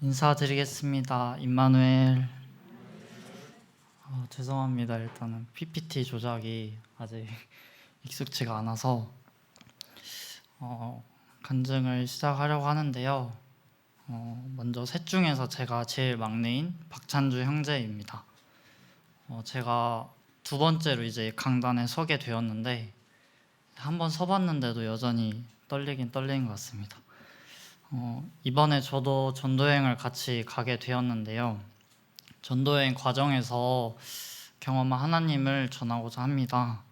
인사드리겠습니다. 임마누엘. 죄송합니다. 일단은 PPT 조작이 아직 익숙치가 않아서 간증을 시작하려고 하는데요. 먼저 셋 중에서 제가 제일 막내인 박찬주 형제입니다. 제가 두 번째로 이제 강단에 서게 되었는데 한 번 서봤는데도 여전히 떨리긴 떨리는 것 같습니다. 이번에 저도 전도여행을 같이 가게 되었는데요. 전도여행 과정에서 경험한 하나님을 전하고자 합니다.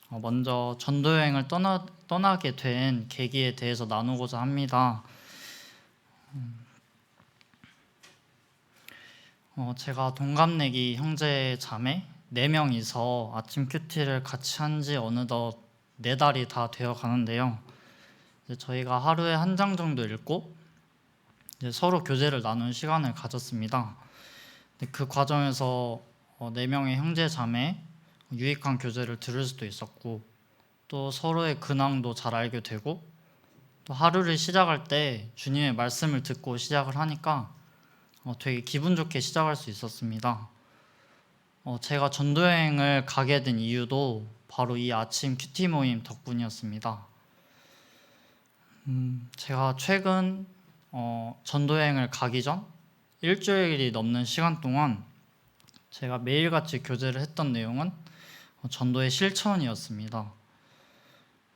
먼저 전도여행을 떠나게 된 계기에 대해서 나누고자 합니다. 제가 동갑내기 형제 자매 4명이서 아침 큐티를 같이 한 지 어느덧 4달이 다 되어 가는데요. 저희가 하루에 한 장 정도 읽고 서로 교제를 나눈 시간을 가졌습니다. 그 과정에서 4명의 형제 자매 유익한 교제를 들을 수도 있었고, 또 서로의 근황도 잘 알게 되고, 또 하루를 시작할 때 주님의 말씀을 듣고 시작을 하니까 되게 기분 좋게 시작할 수 있었습니다. 제가 전도여행을 가게 된 이유도 바로 이 아침 큐티 모임 덕분이었습니다. 제가 최근 전도여행을 가기 전 일주일이 넘는 시간 동안 제가 매일같이 교제를 했던 내용은 전도의 실천이었습니다.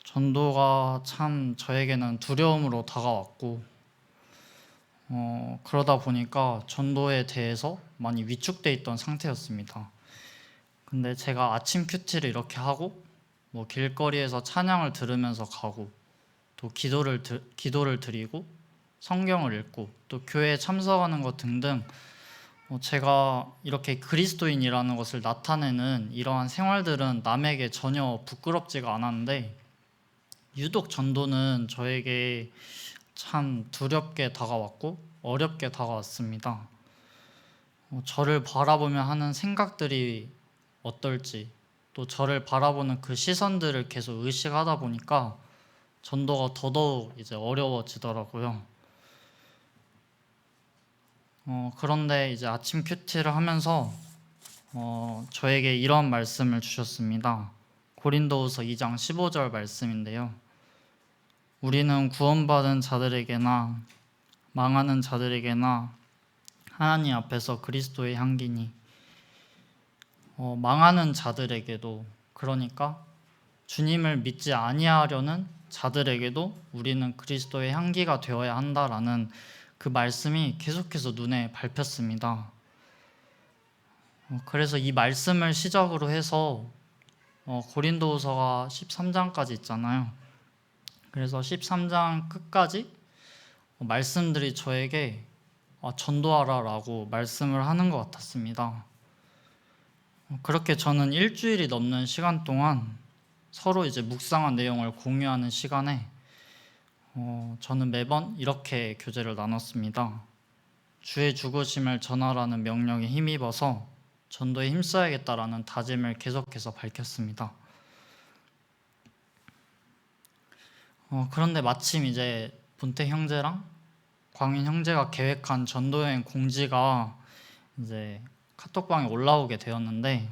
전도가 참 저에게는 두려움으로 다가왔고, 그러다 보니까 전도에 대해서 많이 위축돼 있던 상태였습니다. 근데 제가 아침 큐티를 이렇게 하고 길거리에서 찬양을 들으면서 가고, 또 기도를 드리고 성경을 읽고 또 교회에 참석하는 것 등등 제가 이렇게 그리스도인이라는 것을 나타내는 이러한 생활들은 남에게 전혀 부끄럽지가 않았는데, 유독 전도는 저에게 참 두렵게 다가왔고 어렵게 다가왔습니다. 저를 바라보며 하는 생각들이 어떨지, 또 저를 바라보는 그 시선들을 계속 의식하다 보니까 전도가 더더욱 이제 어려워지더라고요. 그런데 이제 아침 큐티를 하면서 저에게 이런 말씀을 주셨습니다. 고린도후서 2장 15절 말씀인데요. 우리는 구원받은 자들에게나 망하는 자들에게나 하나님 앞에서 그리스도의 향기니, 망하는 자들에게도, 그러니까 주님을 믿지 아니하려는 자들에게도 우리는 그리스도의 향기가 되어야 한다라는 그 말씀이 계속해서 눈에 밟혔습니다. 그래서 이 말씀을 시작으로 해서 고린도후서가 13장까지 있잖아요. 그래서 13장 끝까지 말씀들이 저에게 전도하라라고 말씀을 하는 것 같았습니다. 그렇게 저는 일주일이 넘는 시간 동안 서로 이제 묵상한 내용을 공유하는 시간에 저는 매번 이렇게 교제를 나눴습니다. 주의 죽으심을 전하라는 명령에 힘입어서 전도에 힘써야겠다라는 다짐을 계속해서 밝혔습니다. 그런데 마침 이제 본태 형제랑 광인 형제가 계획한 전도여행 공지가 이제 카톡방에 올라오게 되었는데,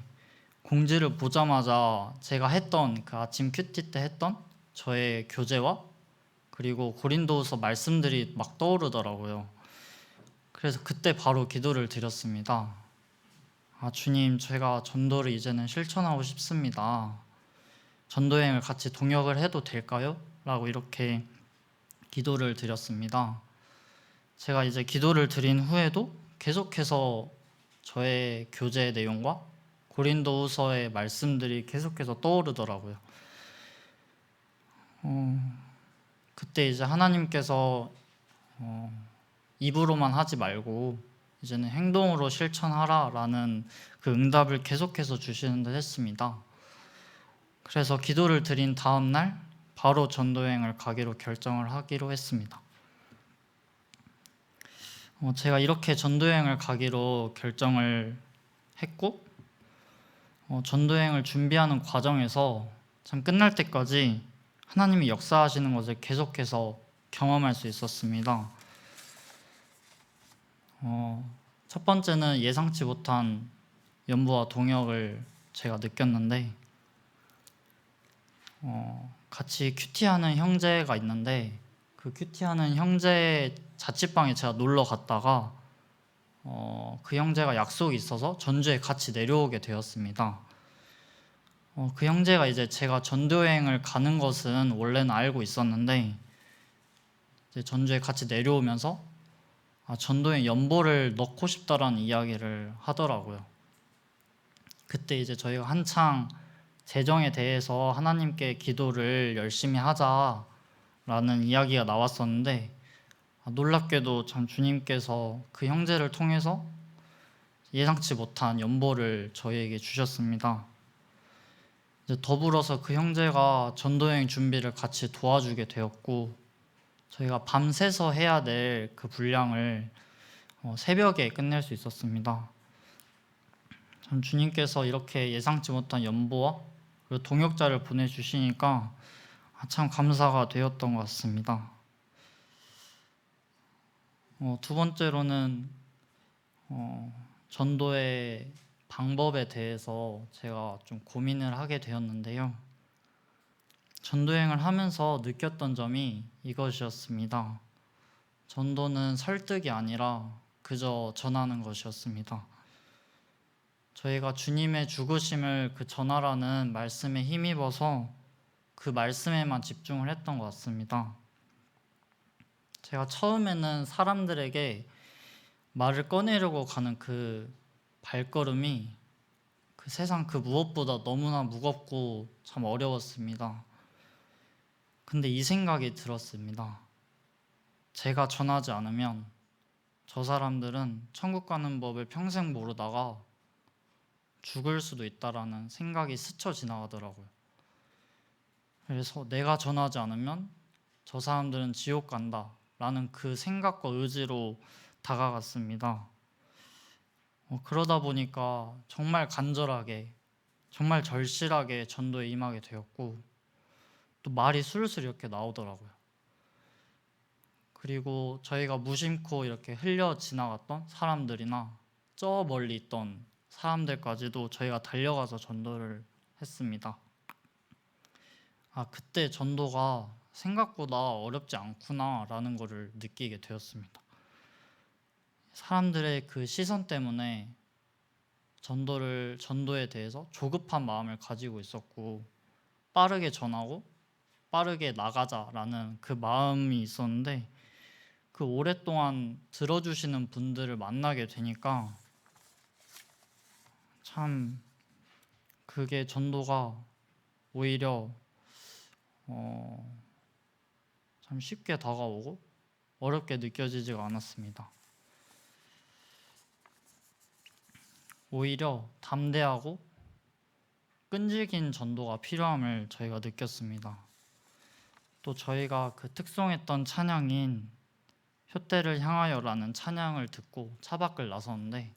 공지를 보자마자 제가 했던 그 아침 큐티 때 했던 저의 교제와 그리고 고린도후서 말씀들이 막 떠오르더라고요. 그래서 그때 바로 기도를 드렸습니다. 주님, 제가 전도를 이제는 실천하고 싶습니다. 전도여행을 같이 동역을 해도 될까요? 라고 이렇게 기도를 드렸습니다. 제가 이제 기도를 드린 후에도 계속해서 저의 교제 내용과 고린도후서의 말씀들이 계속해서 떠오르더라고요. 그때 이제 하나님께서 입으로만 하지 말고 이제는 행동으로 실천하라라는 그 응답을 계속해서 주시는 듯 했습니다. 그래서 기도를 드린 다음 날 바로 전도여행을 가기로 결정을 하기로 했습니다. 제가 이렇게 전도여행을 가기로 결정을 했고, 전도여행을 준비하는 과정에서 참 끝날 때까지 하나님이 역사하시는 것을 계속해서 경험할 수 있었습니다. 첫 번째는 예상치 못한 연보와 동역을 제가 느꼈는데, 같이 큐티하는 형제가 있는데, 그 큐티하는 형제 자취방에 제가 놀러 갔다가 그 형제가 약속이 있어서 전주에 같이 내려오게 되었습니다. 그 형제가 이제 제가 전도여행을 가는 것은 원래는 알고 있었는데, 이제 전주에 같이 내려오면서 전도여행 연보를 넣고 싶다라는 이야기를 하더라고요. 그때 이제 저희가 한창 재정에 대해서 하나님께 기도를 열심히 하자라는 이야기가 나왔었는데, 놀랍게도 참 주님께서 그 형제를 통해서 예상치 못한 연보를 저희에게 주셨습니다. 이제 더불어서 그 형제가 전도여행 준비를 같이 도와주게 되었고, 저희가 밤새서 해야 될 그 분량을 새벽에 끝낼 수 있었습니다. 참 주님께서 이렇게 예상치 못한 연보와 그리고 동역자를 보내주시니까 참 감사가 되었던 것 같습니다. 두 번째로는 전도의 방법에 대해서 제가 좀 고민을 하게 되었는데요. 전도여행을 하면서 느꼈던 점이 이것이었습니다. 전도는 설득이 아니라 그저 전하는 것이었습니다. 저희가 주님의 죽으심을 전하라는 말씀에 힘입어서 그 말씀에만 집중을 했던 것 같습니다. 제가 처음에는 사람들에게 말을 꺼내려고 가는 그 발걸음이 그 세상 그 무엇보다 너무나 무겁고 참 어려웠습니다. 근데 이 생각이 들었습니다. 제가 전하지 않으면 저 사람들은 천국 가는 법을 평생 모르다가 죽을 수도 있다라는 생각이 스쳐 지나가더라고요. 그래서 내가 전하지 않으면 저 사람들은 지옥 간다라는 그 생각과 의지로 다가갔습니다. 그러다 보니까 정말 간절하게, 정말 절실하게 전도에 임하게 되었고, 또 말이 술술 이렇게 나오더라고요. 그리고 저희가 무심코 이렇게 흘려 지나갔던 사람들이나 저 멀리 있던 사람들까지도 저희가 달려가서 전도를 했습니다. 그때 전도가 생각보다 어렵지 않구나라는 것을 느끼게 되었습니다. 사람들의 그 시선 때문에 전도에 대해서 조급한 마음을 가지고 있었고, 빠르게 전하고 빠르게 나가자라는 그 마음이 있었는데, 그 오랫동안 들어주시는 분들을 만나게 되니까 참 그게 전도가 오히려 참 쉽게 다가오고 어렵게 느껴지지가 않았습니다. 오히려 담대하고 끈질긴 전도가 필요함을 저희가 느꼈습니다. 또 저희가 그 특송했던 찬양인 표대를 향하여라는 찬양을 듣고 차 밖을 나섰는데,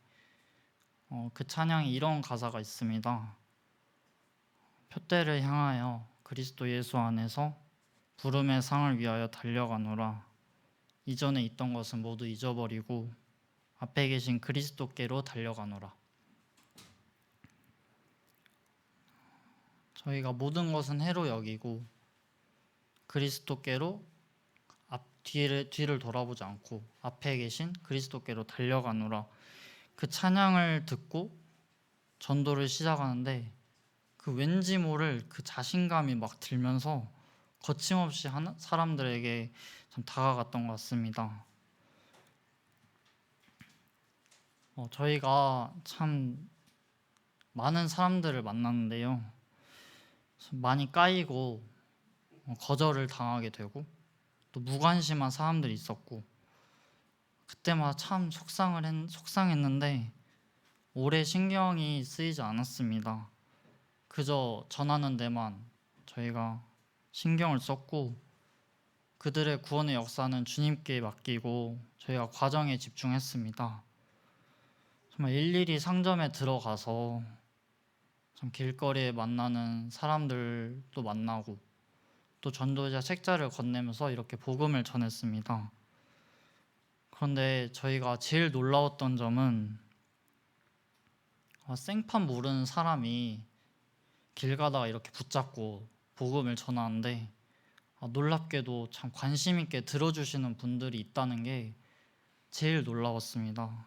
그 찬양에 이런 가사가 있습니다. 표대를 향하여 그리스도 예수 안에서 부름의 상을 위하여 달려가노라. 이전에 있던 것은 모두 잊어버리고 앞에 계신 그리스도께로 달려가노라. 저희가 모든 것은 해로 여기고 그리스도께로 뒤를 돌아보지 않고 앞에 계신 그리스도께로 달려가노라. 그 찬양을 듣고 전도를 시작하는데, 그 왠지 모를 그 자신감이 막 들면서 거침없이 사람들에게 참 다가갔던 것 같습니다. 저희가 참 많은 사람들을 만났는데요, 많이 까이고 거절을 당하게 되고 또 무관심한 사람들이 있었고, 그때마다 참 속상했는데 오래 신경이 쓰이지 않았습니다. 그저 전하는 데만 저희가 신경을 썼고, 그들의 구원의 역사는 주님께 맡기고 저희가 과정에 집중했습니다. 정말 일일이 상점에 들어가서 참 길거리에 만나는 사람들도 만나고, 또 전도자 책자를 건네면서 이렇게 복음을 전했습니다. 그런데 저희가 제일 놀라웠던 점은 생판 모르는 사람이 길 가다가 이렇게 붙잡고 복음을 전하는데 놀랍게도 참 관심 있게 들어주시는 분들이 있다는 게 제일 놀라웠습니다.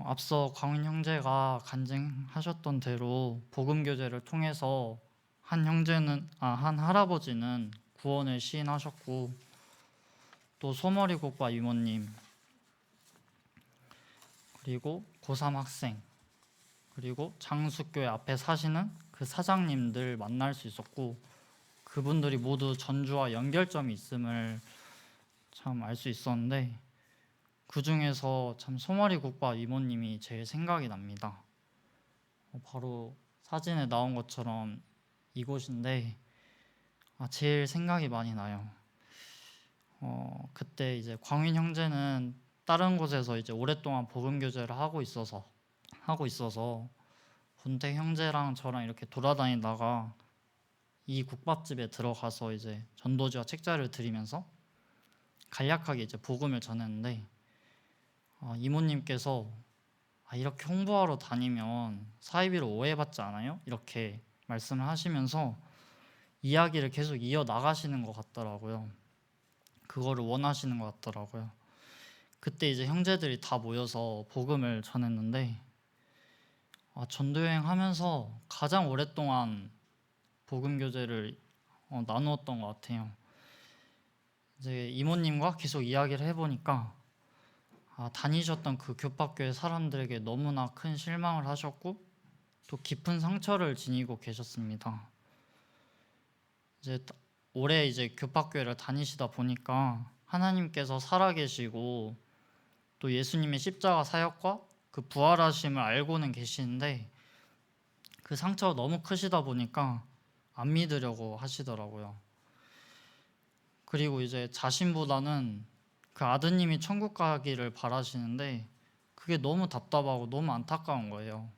앞서 광윤 형제가 간증하셨던 대로 복음 교제를 통해서 한 할아버지는 구원을 시인하셨고, 또 소머리 국밥 이모님, 그리고 고3 학생, 그리고 장수교회 앞에 사시는 그 사장님들 만날 수 있었고, 그분들이 모두 전주와 연결점이 있음을 참 알 수 있었는데, 그 중에서 참 소머리 국밥 이모님이 제일 생각이 납니다. 바로 사진에 나온 것처럼 이곳인데 제일 생각이 많이 나요. 그때 이제 광윤 형제는 다른 곳에서 이제 오랫동안 복음 교제를 하고 있어서 본태 형제랑 저랑 이렇게 돌아다니다가 이 국밥집에 들어가서 이제 전도지와 책자를 드리면서 간략하게 이제 복음을 전했는데, 이모님께서 이렇게 홍보하러 다니면 사이비로 오해받지 않아요? 이렇게 말씀을 하시면서 이야기를 계속 이어 나가시는 것 같더라고요. 그거를 원하시는 것 같더라고요. 그때 이제 형제들이 다 모여서 복음을 전했는데 전도여행 하면서 가장 오랫동안 복음 교제를 나누었던 것 같아요. 이제 이모님과 계속 이야기를 해보니까 다니셨던 그 교파교회 사람들에게 너무나 큰 실망을 하셨고 또 깊은 상처를 지니고 계셨습니다. 이제 오래 이제 교파교회를 다니시다 보니까 하나님께서 살아계시고 또 예수님의 십자가 사역과 그 부활하심을 알고는 계시는데 그 상처가 너무 크시다 보니까 안 믿으려고 하시더라고요. 그리고 이제 자신보다는 그 아드님이 천국 가기를 바라시는데 그게 너무 답답하고 너무 안타까운 거예요.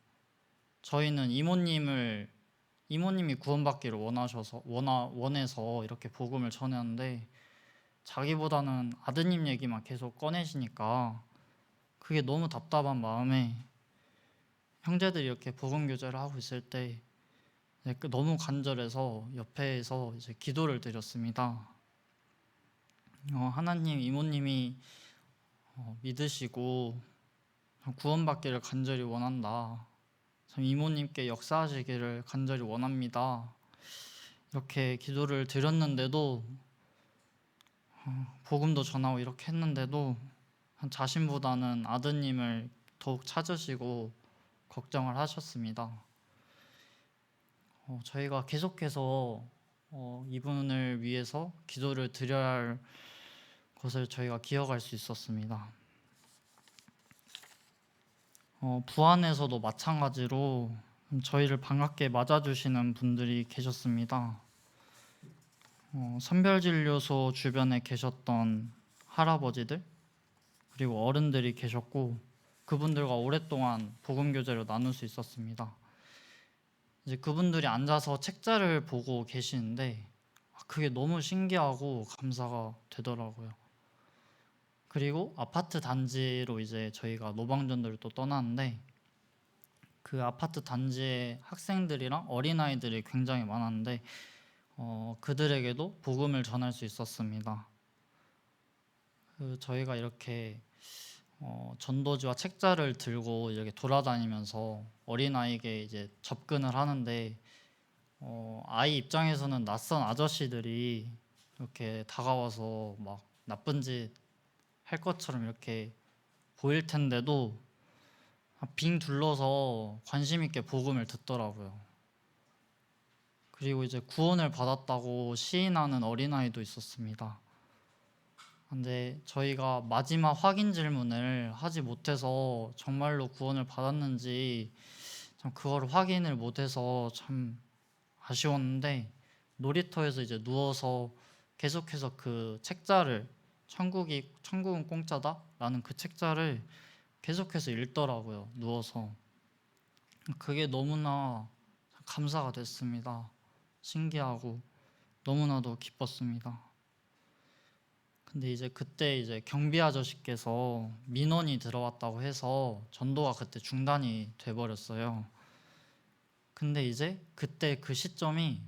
저희는 이모님이 구원받기를 원해서 이렇게 복음을 전했는데 자기보다는 아드님 얘기만 계속 꺼내시니까 그게 너무 답답한 마음에 형제들이 이렇게 복음 교제를 하고 있을 때 너무 간절해서 옆에서 이제 기도를 드렸습니다. 하나님, 이모님이 믿으시고 구원받기를 간절히 원한다. 참 이모님께 역사하시기를 간절히 원합니다. 이렇게 기도를 드렸는데도 복음도 전하고 이렇게 했는데도 자신보다는 아드님을 더욱 찾으시고 걱정을 하셨습니다. 저희가 계속해서 이분을 위해서 기도를 드려야 할 것을 저희가 기억할 수 있었습니다. 부안에서도 마찬가지로 저희를 반갑게 맞아주시는 분들이 계셨습니다. 선별진료소 주변에 계셨던 할아버지들 그리고 어른들이 계셨고 그분들과 오랫동안 복음교제를 나눌 수 있었습니다. 이제 그분들이 앉아서 책자를 보고 계시는데 그게 너무 신기하고 감사가 되더라고요. 그리고 아파트 단지로 이제 저희가 노방전도를 또 떠났는데 그 아파트 단지에 학생들이랑 어린아이들이 굉장히 많았는데 그들에게도 복음을 전할 수 있었습니다. 저희가 이렇게 전도지와 책자를 들고 이렇게 돌아다니면서 어린아이에게 이제 접근을 하는데 아이 입장에서는 낯선 아저씨들이 이렇게 다가와서 막 나쁜 짓 할 것처럼 이렇게 보일 텐데도 빙 둘러서 관심 있게 복음을 듣더라고요. 그리고 이제 구원을 받았다고 시인하는 어린아이도 있었습니다. 근데 저희가 마지막 확인 질문을 하지 못해서 정말로 구원을 받았는지 참 그걸 확인을 못해서 참 아쉬웠는데 놀이터에서 이제 누워서 계속해서 그 책자를 천국은 공짜다? 라는 그 책자를 계속해서 읽더라고요. 누워서. 그게 너무나 감사가 됐습니다. 신기하고 너무나도 기뻤습니다. 근데 이제 그때 이제 경비 아저씨께서 민원이 들어왔다고 해서 전도가 그때 중단이 돼버렸어요. 근데 이제 그때 그 시점이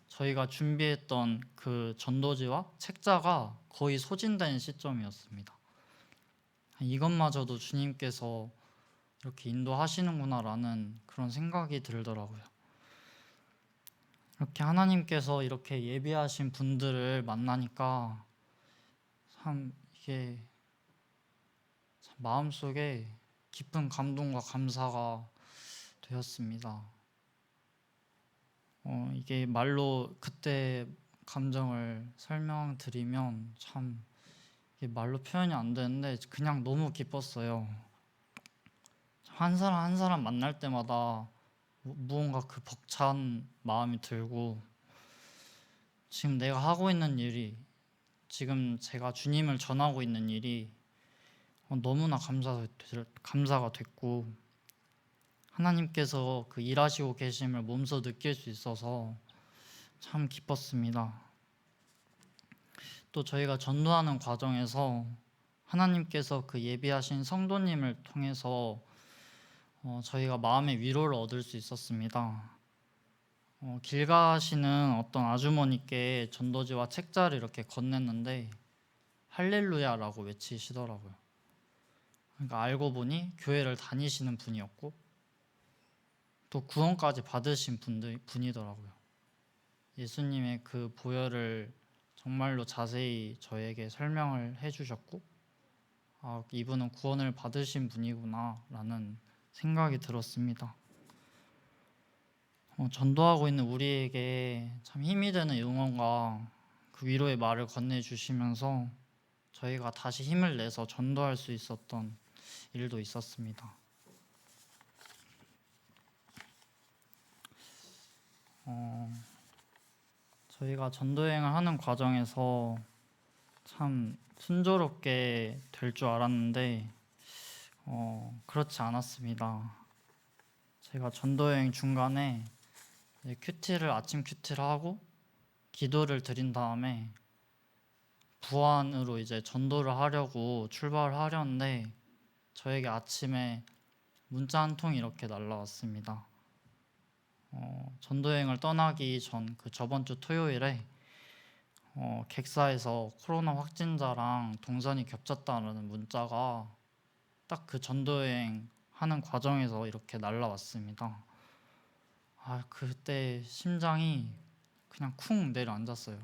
저희가 준비했던 그 전도지와 책자가 거의 소진된 시점이었습니다. 이것마저도 주님께서 이렇게 인도하시는구나라는 그런 생각이 들더라고요. 이렇게 하나님께서 이렇게 예비하신 분들을 만나니까 참 이게 참 마음속에 깊은 감동과 감사가 되었습니다. 이게 말로 그때 감정을 설명드리면 참 이게 말로 표현이 안 되는데 그냥 너무 기뻤어요. 한 사람 한 사람 만날 때마다 무언가 그 벅찬 마음이 들고 지금 내가 하고 있는 일이 지금 제가 주님을 전하고 있는 일이 너무나 감사가 됐고 하나님께서 그 일하시고 계심을 몸소 느낄 수 있어서 참 기뻤습니다. 또 저희가 전도하는 과정에서 하나님께서 그 예비하신 성도님을 통해서 저희가 마음의 위로를 얻을 수 있었습니다. 길 가시는 어떤 아주머니께 전도지와 책자를 이렇게 건넸는데 할렐루야라고 외치시더라고요. 그러니까 알고 보니 교회를 다니시는 분이었고 또 구원까지 받으신 분이더라고요. 예수님의 그 보혈을 정말로 자세히 저에게 설명을 해주셨고 이분은 구원을 받으신 분이구나 라는 생각이 들었습니다. 전도하고 있는 우리에게 참 힘이 되는 응원과 그 위로의 말을 건네주시면서 저희가 다시 힘을 내서 전도할 수 있었던 일도 있었습니다. 저희가 전도여행을 하는 과정에서 참 순조롭게 될 줄 알았는데 그렇지 않았습니다. 제가 전도여행 중간에 아침 큐티를 하고 기도를 드린 다음에 부안으로 이제 전도를 하려고 출발을 하려는데 저에게 아침에 문자 한 통이 이렇게 날라왔습니다. 전도여행을 떠나기 전 그 저번 주 토요일에 객사에서 코로나 확진자랑 동선이 겹쳤다는 문자가 딱 그 전도여행 하는 과정에서 이렇게 날라왔습니다. 그때 심장이 그냥 쿵 내려앉았어요.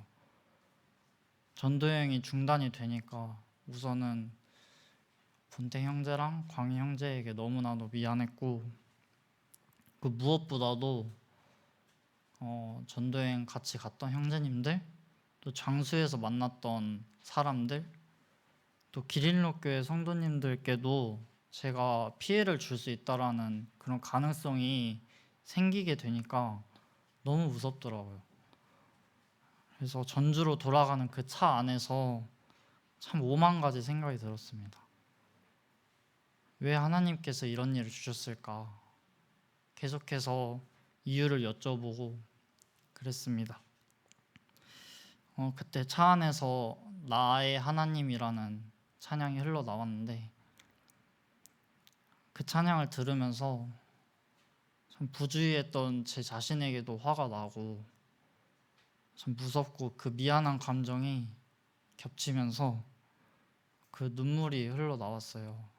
전도여행이 중단이 되니까 우선은 본태 형제랑 광희 형제에게 너무나도 미안했고 그 무엇보다도 전도여행 같이 갔던 형제님들 또 장수에서 만났던 사람들 또 기린로교회 성도님들께도 제가 피해를 줄 수 있다라는 그런 가능성이 생기게 되니까 너무 무섭더라고요. 그래서 전주로 돌아가는 그 차 안에서 참 오만 가지 생각이 들었습니다. 왜 하나님께서 이런 일을 주셨을까? 계속해서 이유를 여쭤보고 그랬습니다. 그때 차 안에서 나의 하나님이라는 찬양이 흘러나왔는데 그 찬양을 들으면서 참 부주의했던 제 자신에게도 화가 나고 참 무섭고 그 미안한 감정이 겹치면서 그 눈물이 흘러나왔어요.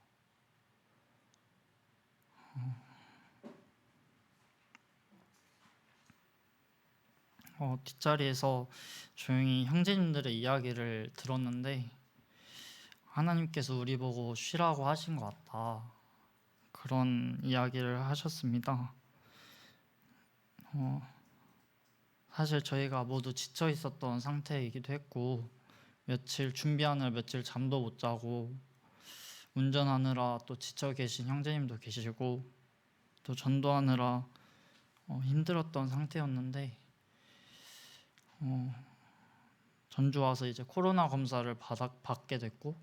뒷자리에서 조용히 형제님들의 이야기를 들었는데 하나님께서 우리 보고 쉬라고 하신 것 같다. 그런 이야기를 하셨습니다. 사실 저희가 모두 지쳐 있었던 상태이기도 했고 준비하느라 며칠 잠도 못 자고 운전하느라 또 지쳐 계신 형제님도 계시고 또 전도하느라 힘들었던 상태였는데 전주 와서 이제 코로나 검사를 받게 됐고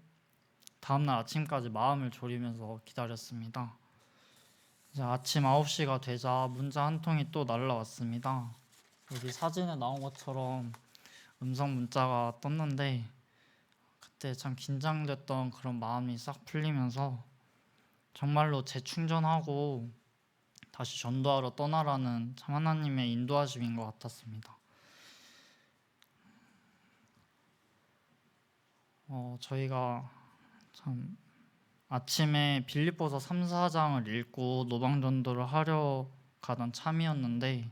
다음날 아침까지 마음을 졸이면서 기다렸습니다. 이제 아침 9시가 되자 문자 한 통이 또 날라왔습니다. 여기 사진에 나온 것처럼 음성 문자가 떴는데 그때 참 긴장됐던 그런 마음이 싹 풀리면서 정말로 재충전하고 다시 전도하러 떠나라는 참 하나님의 인도하심인 것 같았습니다. 저희가 참 아침에 빌립보서 3, 4장을 읽고 노방전도를 하려 가던 참이었는데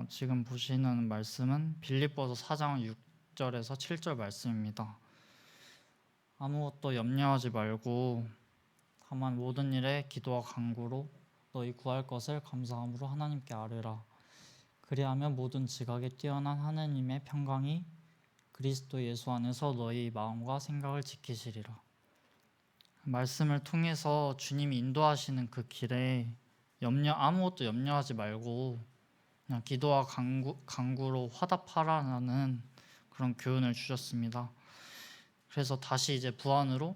지금 보시는 말씀은 빌립보서 4장 6절에서 7절 말씀입니다. 아무것도 염려하지 말고 다만 모든 일에 기도와 간구로 너희 구할 것을 감사함으로 하나님께 아뢰라. 그리하면 모든 지각에 뛰어난 하나님의 평강이 그리스도 예수 안에서 너희 마음과 생각을 지키시리라. 말씀을 통해서 주님이 인도하시는 그 길에 아무것도 염려하지 말고 그냥 기도와 간구로 화답하라는 그런 교훈을 주셨습니다. 그래서 다시 이제 부안으로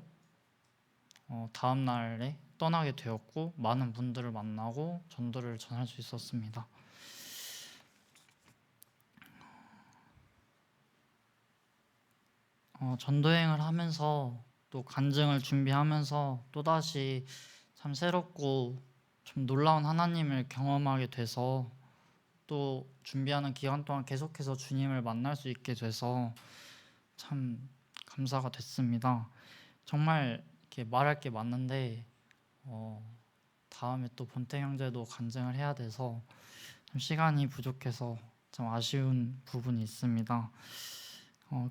다음 날에 떠나게 되었고 많은 분들을 만나고 전도를 전할 수 있었습니다. 전도행을 하면서 또 간증을 준비하면서 또다시 참 새롭고 좀 놀라운 하나님을 경험하게 돼서 또 준비하는 기간 동안 계속해서 주님을 만날 수 있게 돼서 참 감사가 됐습니다. 정말 이렇게 말할 게 많은데 다음에 또 본태 형제도 간증을 해야 돼서 좀 시간이 부족해서 좀 아쉬운 부분이 있습니다.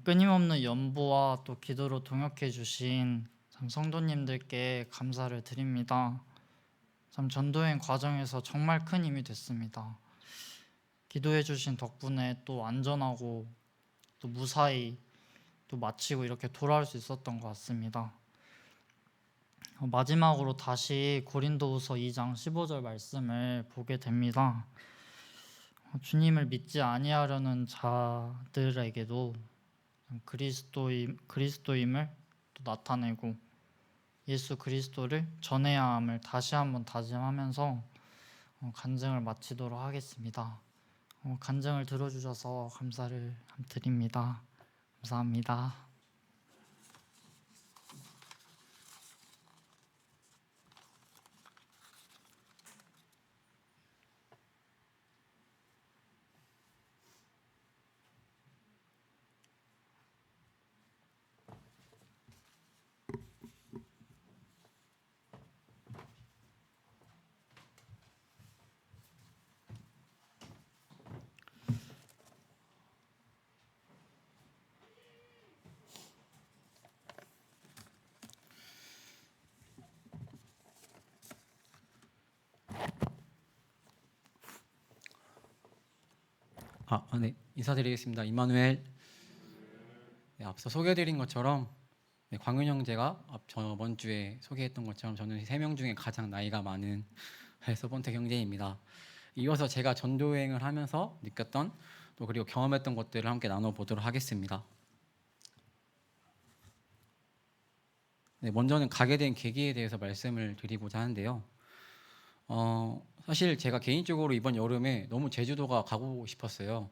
끊임없는 연보와 또 기도로 동역해 주신 참 성도님들께 감사를 드립니다. 참 전도행 과정에서 정말 큰 힘이 됐습니다. 기도해 주신 덕분에 또 안전하고 또 무사히 또 마치고 이렇게 돌아올 수 있었던 것 같습니다. 마지막으로 다시 고린도후서 2장 15절 말씀을 보게 됩니다. 주님을 믿지 아니하려는 자들에게도 그리스도임을 또 나타내고 예수 그리스도를 전해야 함을 다시 한번 다짐하면서 간증을 마치도록 하겠습니다. 간증을 들어주셔서 감사를 드립니다. 감사합니다. 네, 인사드리겠습니다. 이마누엘. 네, 앞서 소개해드린 것처럼 광윤 형제가 저번 주에 소개했던 것처럼 저는 3명 중에 가장 나이가 많은 서번택 형제입니다. 이어서 제가 전도여행을 하면서 느꼈던 또 그리고 경험했던 것들을 함께 나눠보도록 하겠습니다. 네, 먼저는 가게 된 계기에 대해서 말씀을 드리고자 하는데요. 사실 제가 개인적으로 이번 여름에 너무 제주도가 가고 싶었어요.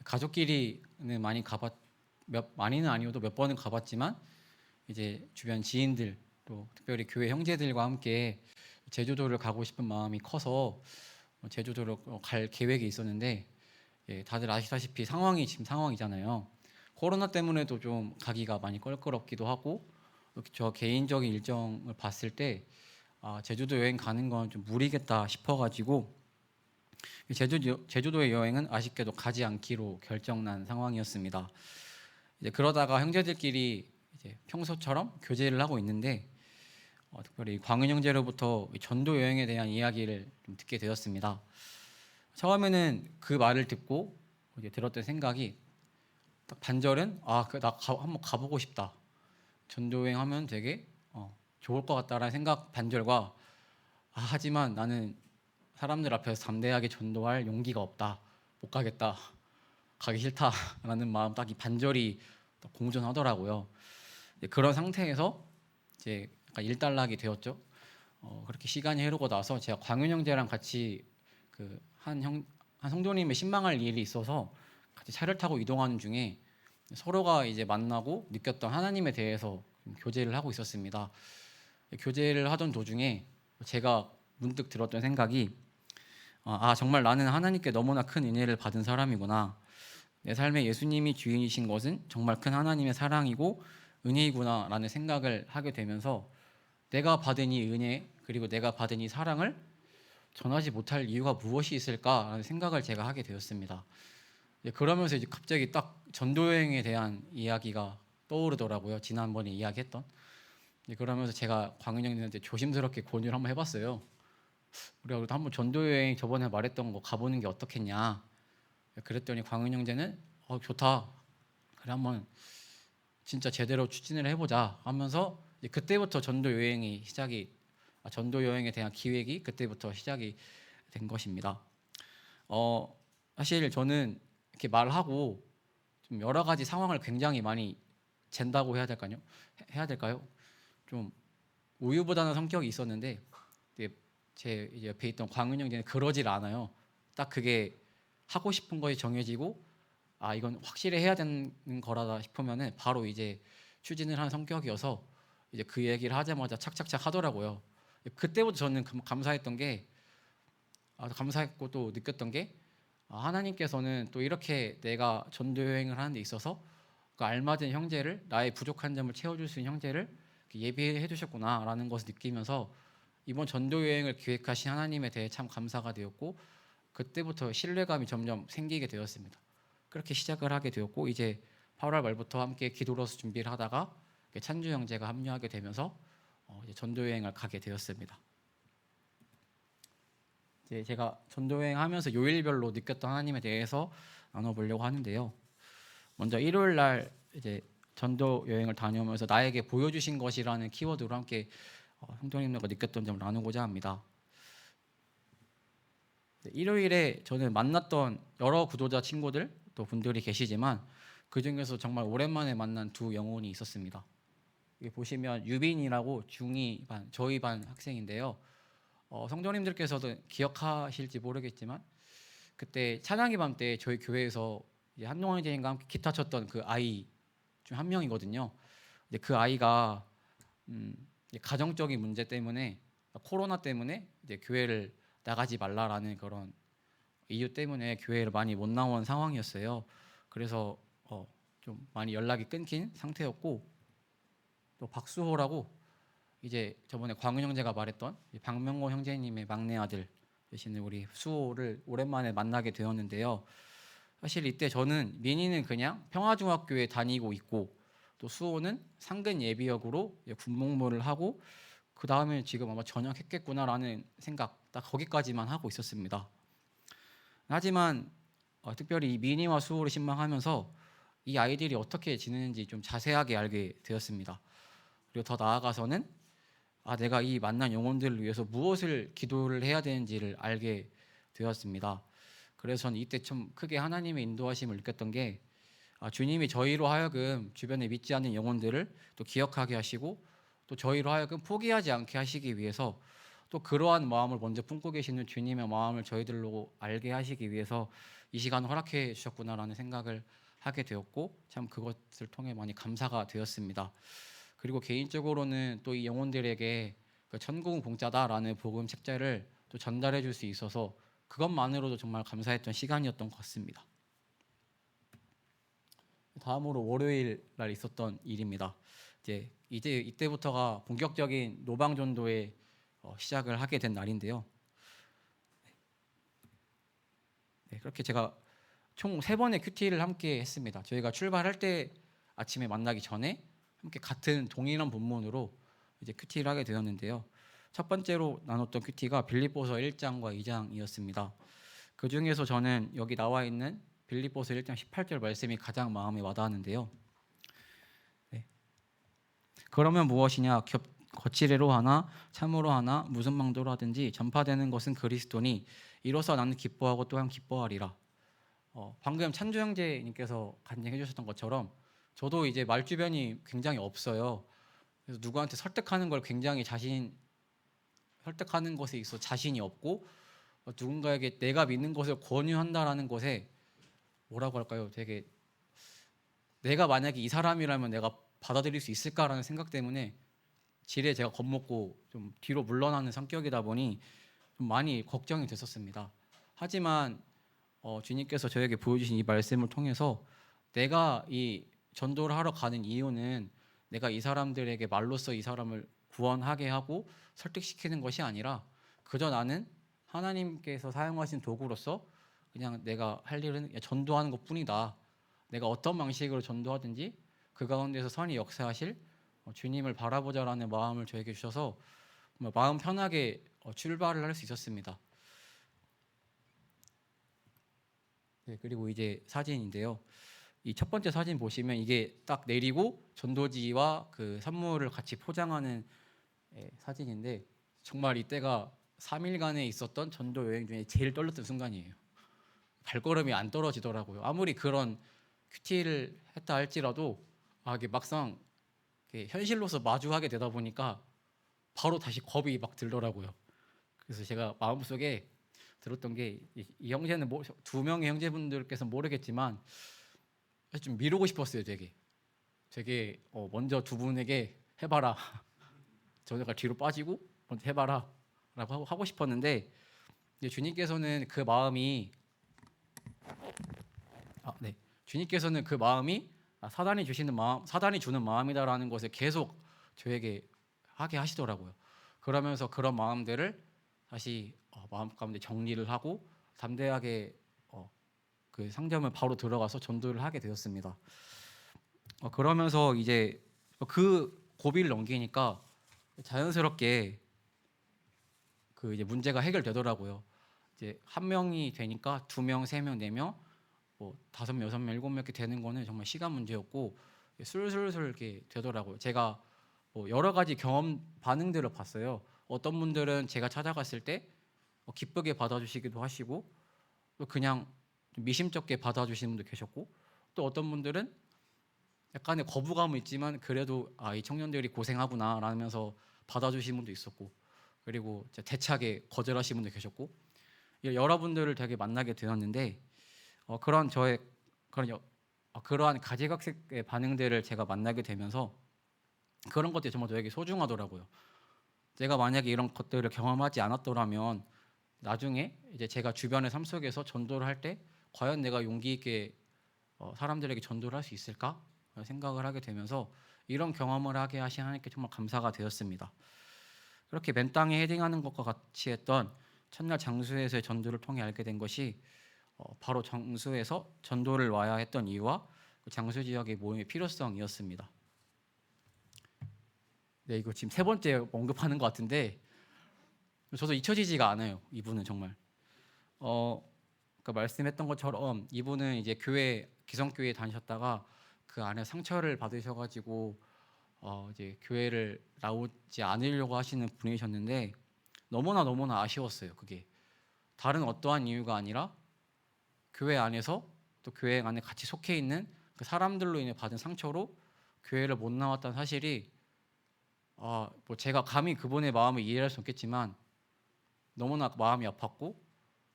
가족끼리는 많이는 아니어도 몇 번은 가봤지만 이제 주변 지인들 또 특별히 교회 형제들과 함께 제주도를 가고 싶은 마음이 커서 제주도를 갈 계획이 있었는데 다들 아시다시피 상황이 지금 상황이잖아요. 코로나 때문에도 좀 가기가 많이 껄끄럽기도 하고 저 개인적인 일정을 봤을 때 제주도 여행 가는 건 좀 무리겠다 싶어가지고 제주도의 여행은 아쉽게도 가지 않기로 결정난 상황이었습니다. 이제 그러다가 형제들끼리 이제 평소처럼 교제를 하고 있는데 특별히 광은 형제로부터 전도 여행에 대한 이야기를 좀 듣게 되었습니다. 처음에는 그 말을 듣고 이제 들었던 생각이 딱 반절은 나 한번 가보고 싶다. 전도 여행 하면 되게 좋을 것 같다라는 생각 반절과 하지만 나는 사람들 앞에서 담대하게 전도할 용기가 없다. 못 가겠다. 가기 싫다라는 마음 딱 이 반절이 공존하더라고요. 그런 상태에서 이제 약간 일단락이 되었죠. 그렇게 시간이 흐르고 나서 제가 광윤 형제랑 같이 한 성도님의 신방할 일이 있어서 같이 차를 타고 이동하는 중에 서로가 이제 만나고 느꼈던 하나님에 대해서 교제를 하고 있었습니다. 교제를 하던 도중에 제가 문득 들었던 생각이 정말 나는 하나님께 너무나 큰 은혜를 받은 사람이구나. 내 삶에 예수님이 주인이신 것은 정말 큰 하나님의 사랑이고 은혜이구나라는 생각을 하게 되면서 내가 받은 이 은혜 그리고 내가 받은 이 사랑을 전하지 못할 이유가 무엇이 있을까라는 생각을 제가 하게 되었습니다. 그러면서 이제 갑자기 딱 전도 여행에 대한 이야기가 떠오르더라고요. 지난번에 이야기했던. 그러면서 제가 광윤 형님한테 조심스럽게 권유를 한번 해봤어요. 우리가 그래도 한번 전도 여행 저번에 말했던 거 가보는 게 어떻겠냐. 그랬더니 광윤 형제는 좋다. 그래 한번 진짜 제대로 추진을 해보자 하면서 이제 그때부터 전도 여행이 전도 여행에 대한 기획이 그때부터 시작이 된 것입니다. 사실 저는 이렇게 말하고 좀 여러 가지 상황을 굉장히 많이 잰다고 해야 될까요? 좀 우유부단한 성격이 있었는데 제 이제 옆에 있던 광은 형제는 그러질 않아요. 딱 그게 하고 싶은 것이 정해지고 이건 확실히 해야 되는 거라다 싶으면은 바로 이제 추진을 하는 성격이어서 이제 그 얘기를 하자마자 착착착 하더라고요. 그때부터 저는 감사했던 게 감사했고 또 느꼈던 게 하나님께서는 또 이렇게 내가 전도 여행을 하는 데 있어서 그 알맞은 형제를 나의 부족한 점을 채워줄 수 있는 형제를 예비해 두셨구나라는 것을 느끼면서 이번 전도 여행을 기획하신 하나님에 대해 참 감사가 되었고 그때부터 신뢰감이 점점 생기게 되었습니다. 그렇게 시작을 하게 되었고 이제 8월 말부터 함께 기도로서 준비를 하다가 찬주 형제가 합류하게 되면서 이제 전도 여행을 가게 되었습니다. 이제 제가 전도 여행하면서 요일별로 느꼈던 하나님에 대해서 나눠보려고 하는데요. 먼저 일요일 날 이제 전도 여행을 다녀오면서 나에게 보여주신 것이라는 키워드로 함께 성도님들과 느꼈던 점을 나누고자 합니다. 일요일에 저는 만났던 여러 구도자 친구들 또 분들이 계시지만 그 중에서 정말 오랜만에 만난 두 영혼이 있었습니다. 여기 보시면 유빈이라고 중2 반 저희 반 학생인데요. 성도님들께서도 기억하실지 모르겠지만 그때 찬양의 밤 때 저희 교회에서 한동원 선생님과 함께 기타 쳤던 그 아이 중 한 명이거든요. 그 아이가 가정적인 문제 때문에 코로나 때문에 이제 교회를 나가지 말라라는 그런 이유 때문에 교회를 많이 못 나온 상황이었어요. 그래서 좀 많이 연락이 끊긴 상태였고 또 박수호라고 이제 저번에 광은 형제가 말했던 박명호 형제님의 막내 아들 되시는 우리 수호를 오랜만에 만나게 되었는데요. 사실 이때 저는 민희는 그냥 평화중학교에 다니고 있고 또 수호는 상근 예비역으로 군복무를 하고 그 다음에 지금 아마 전역했겠구나라는 생각 딱 거기까지만 하고 있었습니다. 하지만 특별히 이 민희와 수호를 신방하면서 이 아이들이 어떻게 지내는지 좀 자세하게 알게 되었습니다. 그리고 더 나아가서는 내가 이 만난 영혼들을 위해서 무엇을 기도를 해야 되는지를 알게 되었습니다. 그래서 저는 이때 좀 크게 하나님의 인도하심을 느꼈던 게 주님이 저희로 하여금 주변에 믿지 않는 영혼들을 또 기억하게 하시고 또 저희로 하여금 포기하지 않게 하시기 위해서 또 그러한 마음을 먼저 품고 계시는 주님의 마음을 저희들로 알게 하시기 위해서 이 시간을 허락해 주셨구나라는 생각을 하게 되었고 참 그것을 통해 많이 감사가 되었습니다. 그리고 개인적으로는 또 이 영혼들에게 그 천국은 공짜다라는 복음 책자를 또 전달해 줄 수 있어서 그것만으로도 정말 감사했던 시간이었던 것 같습니다. 다음으로 월요일 날 있었던 일입니다. 이제 이때부터가 본격적인 노방전도의 시작을 하게 된 날인데요. 그렇게 제가 총 3번의 큐티를 함께 했습니다. 저희가 출발할 때 아침에 만나기 전에 함께 같은 동일한 본문으로 이제 큐티를 하게 되었는데요. 첫 번째로 나눴던 큐티가 빌립보서 1장과 2장이었습니다. 그 중에서 저는 여기 나와 있는 빌립보서 1장 18절 말씀이 가장 마음에 와닿았는데요. 그러면 무엇이냐? 거칠애로 하나 참으로 하나 무슨 망도로 하든지 전파되는 것은 그리스도니 이로써 나는 기뻐하고 또한 기뻐하리라. 방금 찬주 형제님께서 간증해 주셨던 것처럼 저도 이제 말 주변이 굉장히 없어요. 그래서 누구한테 설득하는 걸 굉장히 설득하는 것에 있어 자신이 없고 누군가에게 내가 믿는 것을 권유한다라는 것에 뭐라고 할까요? 되게 내가 만약에 이 사람이라면 내가 받아들일 수 있을까라는 생각 때문에 지레 제가 겁먹고 좀 뒤로 물러나는 성격이다 보니 좀 많이 걱정이 됐었습니다. 하지만 주님께서 저에게 보여주신 이 말씀을 통해서 내가 이 전도를 하러 가는 이유는 내가 이 사람들에게 말로써 이 사람을 구원하게 하고 설득시키는 것이 아니라 그저 나는 하나님께서 사용하신 도구로서 그냥 내가 할 일은 전도하는 것뿐이다. 내가 어떤 방식으로 전도하든지 그 가운데서 선히 역사하실 주님을 바라보자라는 마음을 저에게 주셔서 마음 편하게 출발을 할 수 있었습니다. 네, 그리고 이제 사진인데요. 이 첫 번째 사진 보시면 이게 딱 내리고 전도지와 그 선물을 같이 포장하는 사진인데 정말 이때가 3일간에 있었던 전도 여행 중에 제일 떨렸던 순간이에요. 발걸음이 안 떨어지더라고요. 아무리 그런 큐티를 했다 할지라도 이게 막상 이게 현실로서 마주하게 되다 보니까 바로 다시 겁이 막 들더라고요. 그래서 제가 마음속에 들었던 게 이 형제는 두 명의 형제분들께서 모르겠지만 좀 미루고 싶었어요. 되게 먼저 두 분에게 해봐라. 저희가 뒤로 빠지고 먼저 해봐라라고 하고 싶었는데 주님께서는 그 마음이 네. 주님께서는 그 마음이 사단이 주시는 마음, 사단이 주는 마음이다라는 것을 계속 저에게 하게 하시더라고요. 그러면서 그런 마음들을 다시 마음 가운데 정리를 하고 담대하게 그 상점을 바로 들어가서 전도를 하게 되었습니다. 그러면서 이제 그 고비를 넘기니까 자연스럽게 그 이제 문제가 해결되더라고요. 이제 한 명이 되니까 두 명, 세 명, 네 명, 뭐 5명, 6명, 7명 이렇게 되는 거는 정말 시간 문제였고 술술술 이렇게 되더라고요. 제가 뭐 여러 가지 경험 반응들을 봤어요. 어떤 분들은 제가 찾아갔을 때 기쁘게 받아주시기도 하시고 또 그냥 좀 미심쩍게 받아주시는 분도 계셨고 또 어떤 분들은 약간의 거부감은 있지만 그래도 이 청년들이 고생하구나 라면서 받아주시는 분도 있었고 그리고 대차게 거절하시는 분도 계셨고 여러분들을 되게 만나게 되었는데 그런 저의 그러한 가지각색의 반응들을 제가 만나게 되면서 그런 것들이 정말 저에게 소중하더라고요. 제가 만약에 이런 것들을 경험하지 않았더라면 나중에 이제 제가 주변의 삶 속에서 전도를 할 때 과연 내가 용기 있게 사람들에게 전도를 할 수 있을까 생각을 하게 되면서 이런 경험을 하게 하신 하나님께 정말 감사가 되었습니다. 그렇게 맨 땅에 헤딩하는 것과 같이 했던 첫날 장수에서의 전도를 통해 알게 된 것이 바로 장수에서 전도를 와야 했던 이유와 그 장수 지역의 모임의 필요성이었습니다. 네, 이거 지금 세 번째 언급하는 것 같은데 저도 잊혀지지가 않아요. 이분은 정말 말씀했던 것처럼 이분은 이제 기성교회에 다니셨다가 그 안에 상처를 받으셔가지고 이제 교회를 나오지 않으려고 하시는 분이셨는데 너무나 아쉬웠어요. 그게 다른 어떠한 이유가 아니라 교회 안에서 또 교회 안에 같이 속해 있는 그 사람들로 인해 받은 상처로 교회를 못 나왔다는 사실이 뭐 제가 감히 그분의 마음을 이해할 수 없겠지만 너무나 마음이 아팠고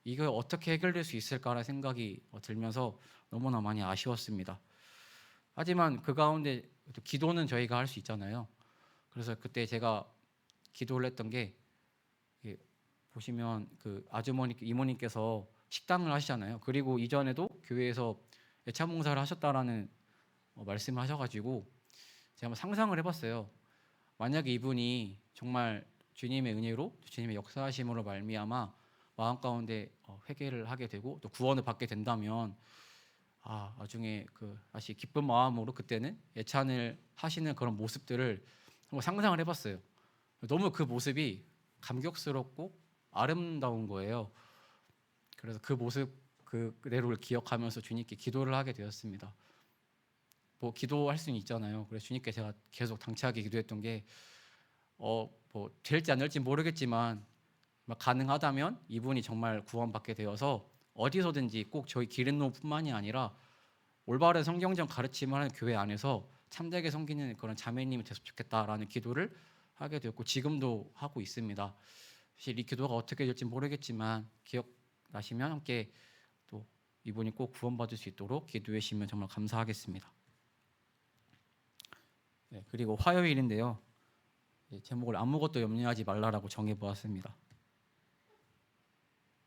이걸 어떻게 해결될 수 있을까라는 생각이 들면서 너무나 많이 아쉬웠습니다. 하지만 그 가운데 기도는 저희가 할 수 있잖아요. 그래서 그때 제가 기도를 했던 게 보시면 그 아주머니 이모님께서 식당을 하시잖아요. 그리고 이전에도 교회에서 애차봉사를 하셨다라는 말씀을 하셔가지고 제가 한번 상상을 해봤어요. 만약에 이분이 정말 주님의 은혜로 주님의 역사하심으로 말미암아 마음 가운데 회개를 하게 되고 또 구원을 받게 된다면 나중에 다시 기쁜 마음으로 그때는 예찬을 하시는 그런 모습들을 한번 상상을 해봤어요. 너무 그 모습이 감격스럽고 아름다운 거예요. 그래서 그 모습 그대로를 기억하면서 주님께 기도를 하게 되었습니다. 뭐 기도할 수는 있잖아요. 그래서 주님께 제가 계속 당차게 기도했던 게 뭐 될지 안 될지 모르겠지만 가능하다면 이분이 정말 구원받게 되어서 어디서든지 꼭 저희 기린노뿐만이 아니라 올바른 성경적 가르침을 하는 교회 안에서 참되게 섬기는 그런 자매님이 됐으면 좋겠다라는 기도를 하게 되었고 지금도 하고 있습니다. 사실 이 기도가 어떻게 될지 모르겠지만 기억나시면 함께 또 이분이 꼭 구원받을 수 있도록 기도해 주시면 정말 감사하겠습니다. 네, 그리고 화요일인데요. 제목을 아무것도 염려하지 말라라고 정해 보았습니다.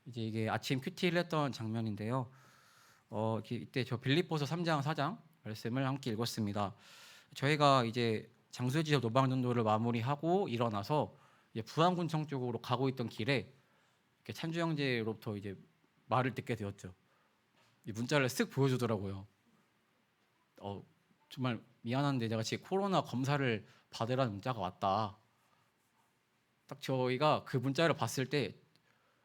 이제 이게 아침 큐티를 했던 장면인데요. 이때 저 빌립보서 3장 4장 말씀을 함께 읽었습니다. 저희가 이제 장수지역 노방전도를 마무리하고 일어나서 이제 부안군청 쪽으로 가고 있던 길에 이렇게 찬주 형제로부터 이제 말을 듣게 되었죠. 이 문자를 쓱 보여주더라고요. 정말 미안한데 내가 지금 코로나 검사를 받으라는 문자가 왔다. 딱 저희가 그 문자를 봤을 때